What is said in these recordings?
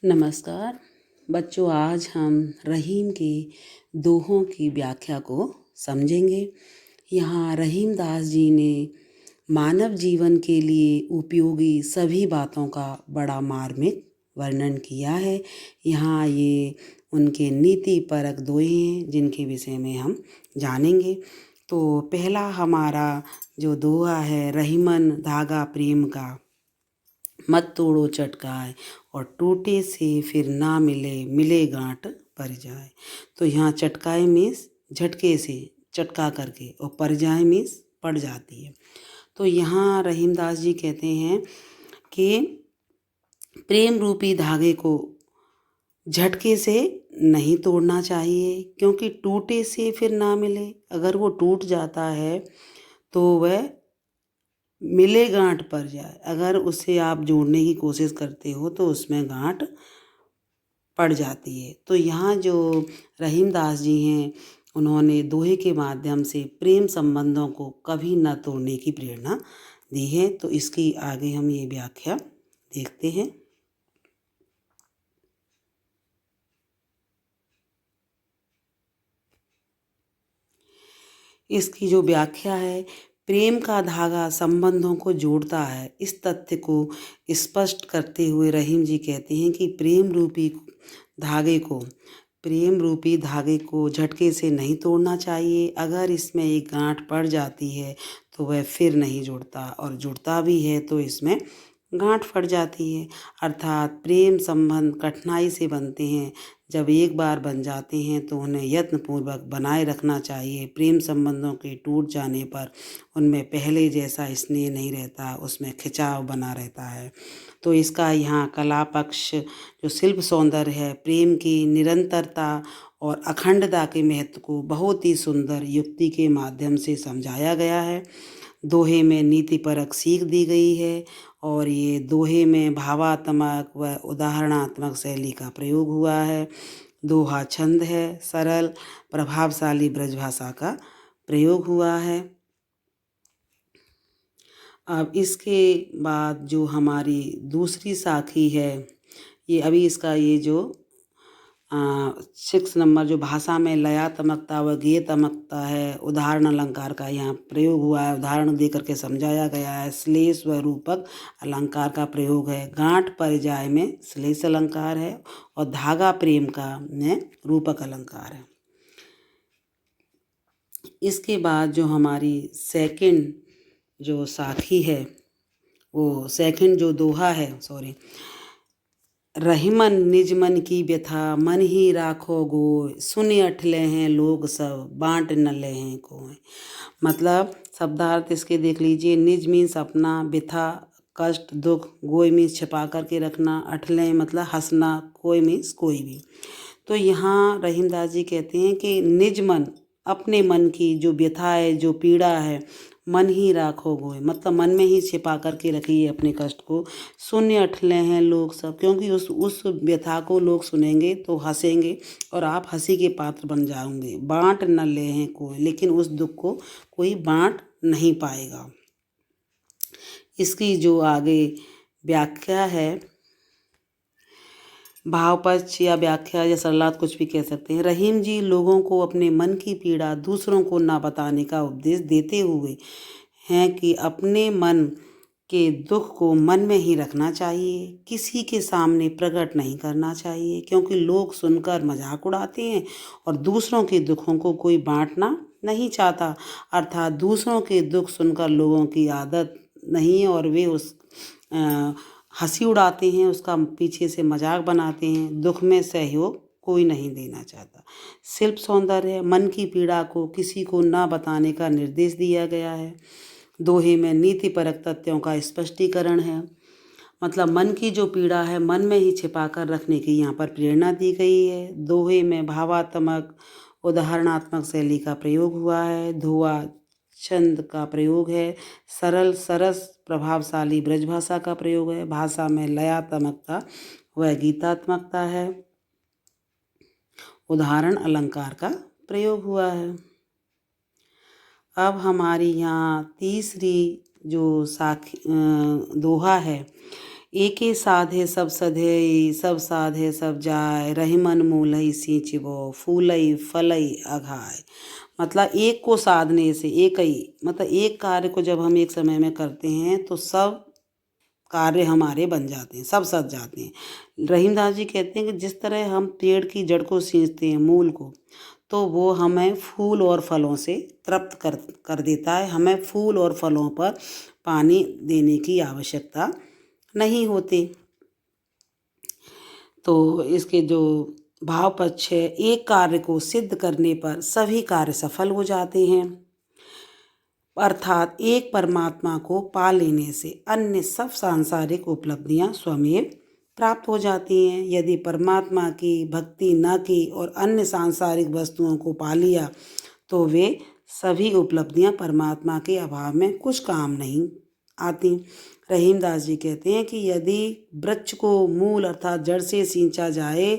नमस्कार बच्चों, आज हम रहीम के दोहों की व्याख्या को समझेंगे। यहाँ रहीम दास जी ने मानव जीवन के लिए उपयोगी सभी बातों का बड़ा मार्मिक वर्णन किया है। यहाँ ये उनके नीति परक दोहे हैं जिनके विषय में हम जानेंगे। तो पहला हमारा जो दोहा है, रहीमन धागा प्रेम का मत तोड़ो चटकाए, और टूटे से फिर ना मिले, मिले गांठ पर जाए। तो यहाँ चटकाए मीन्स झटके से, चटका करके, और पर जाए मीन्स पड़ जाती है। तो यहाँ रहीमदास जी कहते हैं कि प्रेम रूपी धागे को झटके से नहीं तोड़ना चाहिए, क्योंकि टूटे से फिर ना मिले। अगर वो टूट जाता है तो वह मिले गांठ पर जाए। अगर उसे आप जोड़ने की कोशिश करते हो तो उसमें गांठ पड़ जाती है। तो यहाँ जो रहीम दास जी हैं, उन्होंने दोहे के माध्यम से प्रेम संबंधों को कभी न तोड़ने की प्रेरणा दी है। तो इसकी आगे हम ये व्याख्या देखते हैं। इसकी जो व्याख्या है, प्रेम का धागा संबंधों को जोड़ता है। इस तथ्य को स्पष्ट करते हुए रहीम जी कहते हैं कि प्रेम रूपी धागे को झटके से नहीं तोड़ना चाहिए। अगर इसमें एक गांठ पड़ जाती है तो वह फिर नहीं जुड़ता, और जुड़ता भी है तो इसमें गांठ पड़ जाती है। अर्थात प्रेम संबंध कठिनाई से बनते हैं। जब एक बार बन जाते हैं तो उन्हें यत्नपूर्वक बनाए रखना चाहिए। प्रेम संबंधों के टूट जाने पर उनमें पहले जैसा स्नेह नहीं रहता, उसमें खिंचाव बना रहता है। तो इसका यहाँ कला पक्ष जो शिल्प सौंदर्य है, प्रेम की निरंतरता और अखंडता के महत्व को बहुत ही सुंदर युक्ति के माध्यम से समझाया गया है। दोहे में नीतिपरक सीख दी गई है, और ये दोहे में भावात्मक व उदाहरणात्मक शैली का प्रयोग हुआ है। दोहा छंद है, सरल प्रभावशाली ब्रजभाषा का प्रयोग हुआ है। अब इसके बाद जो हमारी दूसरी साखी है, ये अभी इसका ये जो 6 नंबर जो भाषा में लयात्मकता व गेयत्मकता है, उदाहरण अलंकार का यहाँ प्रयोग हुआ है। उदाहरण दे करके समझाया गया है। श्लेष व रूपक अलंकार का प्रयोग है। गांठ परिजाय में श्लेष अलंकार है, और धागा प्रेम का में रूपक अलंकार है। इसके बाद जो हमारी सेकंड जो साखी है, वो सेकंड जो दोहा है, रहीमन निज मन की व्यथा, मन ही राखो गोय, सुने अठले हैं लोग सब, बांट न ले हैं कोय। मतलब शब्दार्थ इसके देख लीजिए। निज मीन्स अपना, व्यथा कष्ट दुख, गोय मीन्स छिपा करके रखना, अठले मतलब हंसना, कोई मीन्स कोई भी। तो यहाँ रहीमदास जी कहते हैं कि निज मन, अपने मन की जो व्यथा है, जो पीड़ा है, मन ही राखो गोय, मतलब मन में ही छिपा करके रखिए अपने कष्ट को। शून्य अठले हैं लोग सब, क्योंकि उस व्यथा को लोग सुनेंगे तो हंसेंगे और आप हंसी के पात्र बन जाओगे। बांट न ले हैं कोई, लेकिन उस दुख को कोई बांट नहीं पाएगा। इसकी जो आगे व्याख्या है, भावपक्ष या व्याख्या या सरलात कुछ भी कह सकते हैं। रहीम जी लोगों को अपने मन की पीड़ा दूसरों को ना बताने का उपदेश देते हुए हैं कि अपने मन के दुख को मन में ही रखना चाहिए, किसी के सामने प्रकट नहीं करना चाहिए, क्योंकि लोग सुनकर मजाक उड़ाते हैं और दूसरों के दुखों को कोई बांटना नहीं चाहता। अर्थात दूसरों के दुख सुनकर लोगों की आदत नहीं है, और वे उस हंसी उड़ाते हैं, उसका पीछे से मजाक बनाते हैं। दुख में सहयोग कोई नहीं देना चाहता। शिल्प सौंदर्य है, मन की पीड़ा को किसी को ना बताने का निर्देश दिया गया है। दोहे में नीतिपरक तथ्यों का स्पष्टीकरण है, मतलब मन की जो पीड़ा है मन में ही छिपा कर रखने की यहाँ पर प्रेरणा दी गई है। दोहे में भावात्मक उदाहरणात्मक शैली का प्रयोग हुआ है। दोहा छंद का प्रयोग है। सरल सरस प्रभावशाली ब्रजभाषा का प्रयोग है। भाषा में लयात्मकता व गीतात्मकता है। उदाहरण अलंकार का प्रयोग हुआ है। अब हमारी यहाँ तीसरी जो दोहा है, एके साधे सब सधे सब साधे सब जाय, रहीमन मूलई सींचबो फूलई फलई अघाय। मतलब एक को साधने से, एक ही मतलब एक कार्य को जब हम एक समय में करते हैं तो सब कार्य हमारे बन जाते हैं, सब सज जाते हैं। रहीमदास जी कहते हैं कि जिस तरह हम पेड़ की जड़ को सींचते हैं, मूल को, तो वो हमें फूल और फलों से तृप्त कर देता है। हमें फूल और फलों पर पानी देने की आवश्यकता नहीं होती। तो इसके जो भाव पक्ष है, एक कार्य को सिद्ध करने पर सभी कार्य सफल हो जाते हैं, अर्थात एक परमात्मा को पा लेने से अन्य सब सांसारिक उपलब्धियां स्वमेव प्राप्त हो जाती हैं। यदि परमात्मा की भक्ति न की और अन्य सांसारिक वस्तुओं को पा लिया तो वे सभी उपलब्धियां परमात्मा के अभाव में कुछ काम नहीं आती। रहीमदास जी कहते हैं कि यदि वृक्ष को मूल अर्थात जड़ से सींचा जाए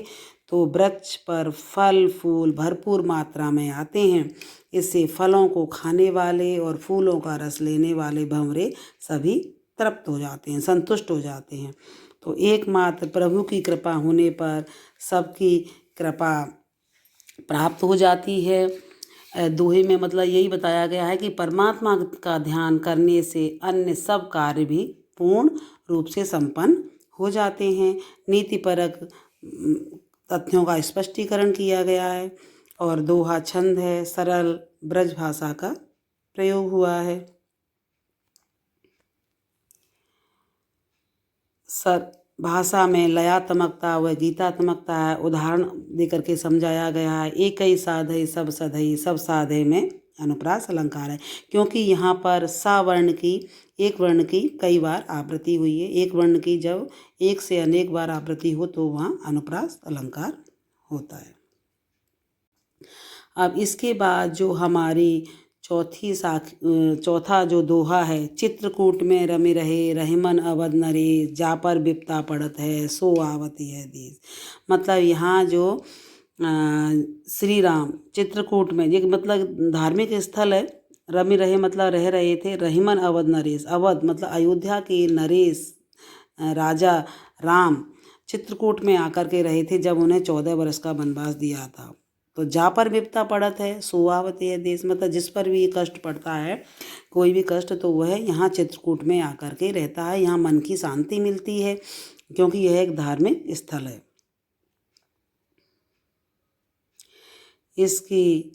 तो वृक्ष पर फल फूल भरपूर मात्रा में आते हैं। इससे फलों को खाने वाले और फूलों का रस लेने वाले भंवरे सभी तृप्त हो जाते हैं, संतुष्ट हो जाते हैं। तो एकमात्र प्रभु की कृपा होने पर सबकी कृपा प्राप्त हो जाती है। दोहे में मतलब यही बताया गया है कि परमात्मा का ध्यान करने से अन्य सब कार्य भी पूर्ण रूप से संपन्न हो जाते हैं। नीतिपरक तथ्यों का स्पष्टीकरण किया गया है और दोहा छंद है, सरल ब्रज भाषा का प्रयोग हुआ है। भाषा में लयात्मकता व गीतात्मकता है, उदाहरण देकर के समझाया गया है। एक ही साधे सब सधई सब साधे में अनुप्रास अलंकार है, क्योंकि यहाँ पर सा वर्ण की एक वर्ण की कई बार आवृत्ति हुई है। एक वर्ण की जब एक से अनेक बार आवृत्ति हो तो वहाँ अनुप्रास अलंकार होता है। अब इसके बाद जो हमारी चौथा जो दोहा है, चित्रकूट में रमे रहे रहीमन अवध नरेश, जा पर बिपता पड़त है सो आवती है देश। मतलब यहाँ जो श्री राम चित्रकूट में, ये मतलब धार्मिक स्थल है। रमे रहे मतलब रह रहे थे, रहीमन अवध नरेश, अवध मतलब अयोध्या के नरेश राजा राम चित्रकूट में आकर के रहे थे जब उन्हें 14 वर्ष का वनवास दिया था। तो जा पर विपता पड़त है सोआवती है देश, मतलब जिस पर भी कष्ट पड़ता है, कोई भी कष्ट, तो वह यहाँ चित्रकूट में आकर के रहता है। यहाँ मन की शांति मिलती है क्योंकि यह एक धार्मिक स्थल है। इसकी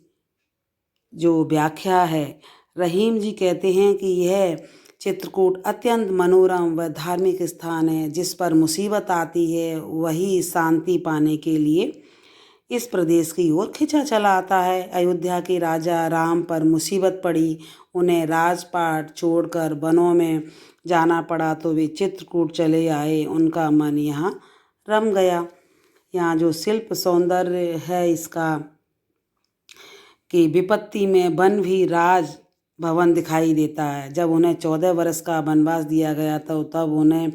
जो व्याख्या है, रहीम जी कहते हैं कि यह चित्रकूट अत्यंत मनोरम व धार्मिक स्थान है। जिस पर मुसीबत आती है वही शांति पाने के लिए इस प्रदेश की ओर खिंचा चला आता है। अयोध्या के राजा राम पर मुसीबत पड़ी, उन्हें राजपाट छोड़कर वनों में जाना पड़ा तो वे चित्रकूट चले आए। उनका मन यहाँ रम गया। यहाँ जो शिल्प सौंदर्य है इसका कि विपत्ति में वन भी राज भवन दिखाई देता है। जब उन्हें 14 वर्ष का वनवास दिया गया था तब उन्हें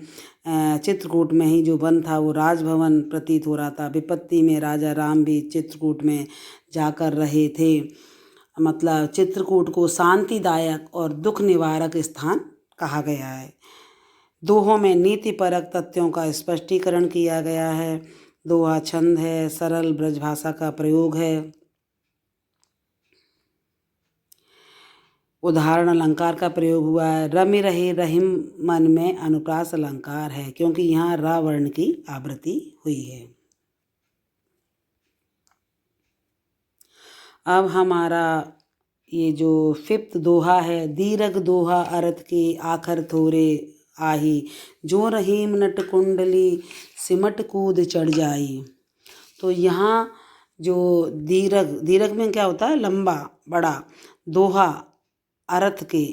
चित्रकूट में ही जो वन था वो राजभवन प्रतीत हो रहा था। विपत्ति में राजा राम भी चित्रकूट में जाकर रहे थे। मतलब चित्रकूट को शांतिदायक और दुख निवारक स्थान कहा गया है। दोहों में नीतिपरक तथ्यों का स्पष्टीकरण किया गया है। दोहा छंद है, सरल ब्रजभाषा का प्रयोग है, उदाहरण अलंकार का प्रयोग हुआ है। रमे रहे रहीम मन में अनुप्रास अलंकार है क्योंकि यहाँ रा वर्ण की आवृत्ति हुई है। अब हमारा ये जो 5th दोहा है, दीर्घ दोहा अर्थ के आखर थोरे आही, जो रहीम नट कुंडली सिमट कूद चढ़ जाई। तो यहाँ जो दीर्घ में क्या होता है, लंबा बड़ा, दोहा अर्थ के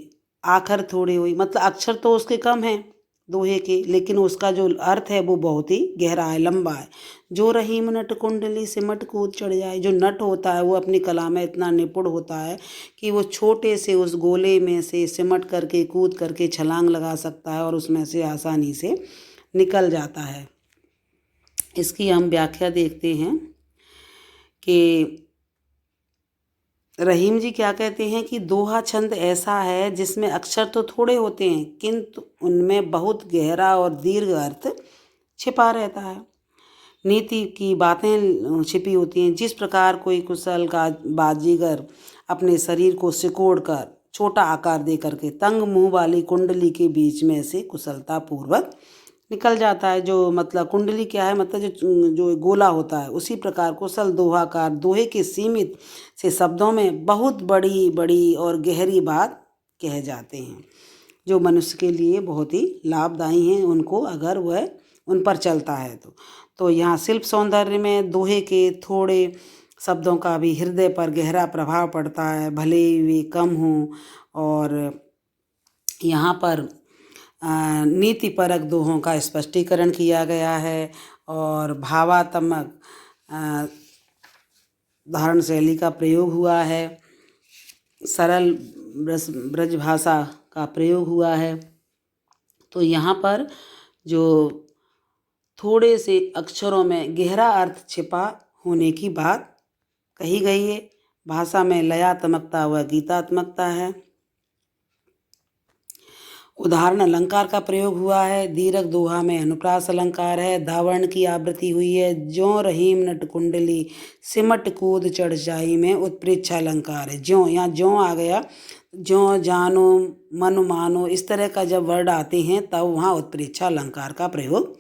आखर थोड़े हुई, मतलब अक्षर तो उसके कम हैं दोहे के, लेकिन उसका जो अर्थ है वो बहुत ही गहरा है, लंबा है। जो रहीम नट कुंडली सिमट कूद चढ़ जाए, जो नट होता है वो अपनी कला में इतना निपुण होता है कि वो छोटे से उस गोले में से सिमट करके कूद करके छलांग लगा सकता है और उसमें से आसानी से निकल जाता है। इसकी हम व्याख्या देखते हैं कि रहीम जी क्या कहते हैं कि दोहा छंद ऐसा है जिसमें अक्षर तो थोड़े होते हैं किंतु उनमें बहुत गहरा और दीर्घ अर्थ छिपा रहता है। नीति की बातें छिपी होती हैं। जिस प्रकार कोई कुशल का बाजीगर अपने शरीर को सिकोड़ कर छोटा आकार दे करके तंग मुंह वाली कुंडली के बीच में से कुशलता पूर्वक निकल जाता है। जो मतलब कुंडली क्या है, मतलब जो जो गोला होता है, उसी प्रकार कुशल दोहाकार दोहे के सीमित से शब्दों में बहुत बड़ी बड़ी और गहरी बात कह जाते हैं जो मनुष्य के लिए बहुत ही लाभदायी हैं उनको अगर वह उन पर चलता है तो यहाँ शिल्प सौंदर्य में दोहे के थोड़े शब्दों का भी हृदय पर गहरा प्रभाव पड़ता है, भले वे कम हों। और यहाँ पर नीतिपरक दोहों का स्पष्टीकरण किया गया है और भावात्मक धारण शैली का प्रयोग हुआ है, सरल ब्रज भाषा का प्रयोग हुआ है। तो यहाँ पर जो थोड़े से अक्षरों में गहरा अर्थ छिपा होने की बात कही गई है। भाषा में लयात्मकता व गीतात्मकता है। उदाहरण अलंकार का प्रयोग हुआ है। दीर्घ दोहा में अनुप्रास अलंकार है। धावर्ण की आवृत्ति हुई है। ज्यों रहीम नट कुंडली सिमट कूद चढ़ जाई में उत्प्रेक्षा अलंकार है। ज्यों, यहाँ ज्यों आ गया, ज्यों जानो मन मानो, इस तरह का जब वर्ड आते हैं तब वहाँ उत्प्रेक्षा अलंकार का प्रयोग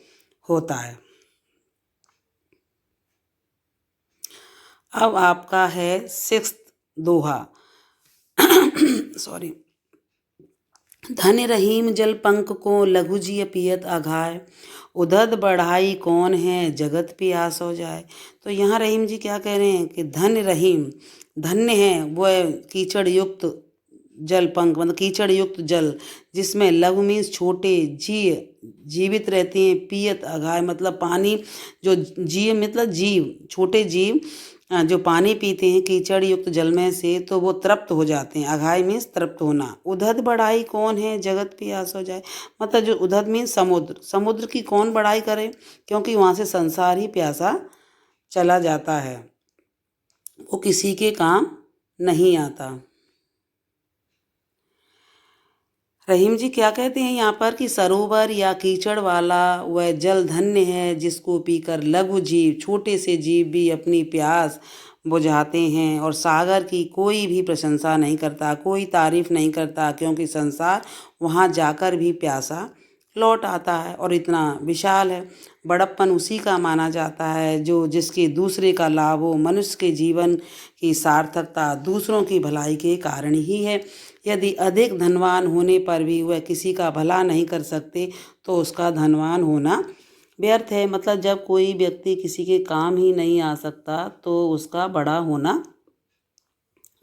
होता है। अब आपका है 6th दोहा सॉरी। धन रहीम जल पंक को लघु जिय पियत अघाय, उधद बढ़ाई कौन है जगत प्यास हो जाए। तो यहाँ रहीम जी क्या कह रहे हैं कि धन रहीम, धन्य है वह कीचड़ युक्त जल पंक, मतलब कीचड़ युक्त जल जिसमें लघु मीन्स छोटे, जीवित रहते हैं, पियत अघाय मतलब पानी, जो जीव मतलब जीव, छोटे जीव जो पानी पीते हैं कीचड़ युक्त जल में से तो वो तृप्त हो जाते हैं। अघाय मीन्स तृप्त होना। उधद बढ़ाई कौन है जगत प्यास हो जाए, मतलब जो उधद मीन्स समुद्र, समुद्र की कौन बढ़ाई करे क्योंकि वहाँ से संसार ही प्यासा चला जाता है, वो किसी के काम नहीं आता। रहीम जी क्या कहते हैं यहाँ पर कि सरोवर या कीचड़ वाला वह जल धन्य है जिसको पीकर लघु जीव, छोटे से जीव भी अपनी प्यास बुझाते हैं और सागर की कोई भी प्रशंसा नहीं करता, कोई तारीफ नहीं करता क्योंकि संसार वहाँ जाकर भी प्यासा लौट आता है और इतना विशाल है। बड़प्पन उसी का माना जाता है जो जिसके दूसरे का लाभ हो। मनुष्य के जीवन की सार्थकता दूसरों की भलाई के कारण ही है। यदि अधिक धनवान होने पर भी वह किसी का भला नहीं कर सकते तो उसका धनवान होना व्यर्थ है। मतलब जब कोई व्यक्ति किसी के काम ही नहीं आ सकता तो उसका बड़ा होना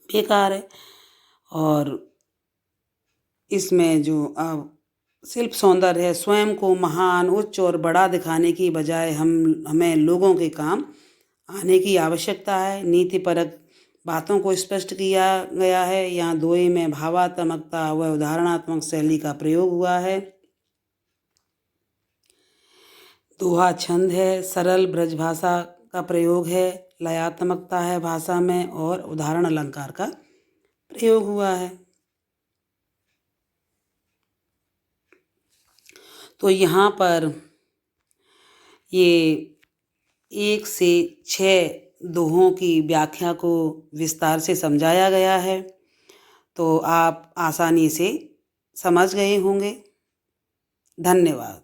बेकार है। और इसमें जो शिल्प सौंदर्य है, स्वयं को महान, उच्च और बड़ा दिखाने की बजाय हमें लोगों के काम आने की आवश्यकता है। नीतिपरक बातों को स्पष्ट किया गया है। यहाँ दोहे में भावात्मकता व उदाहरणात्मक शैली का प्रयोग हुआ है। दोहा छंद है, सरल ब्रज भाषा का प्रयोग है, लयात्मकता है भाषा में और उदाहरण अलंकार का प्रयोग हुआ है। तो यहाँ पर ये 1 से 6 दोहों की व्याख्या को विस्तार से समझाया गया है, तो आप आसानी से समझ गए होंगे। धन्यवाद।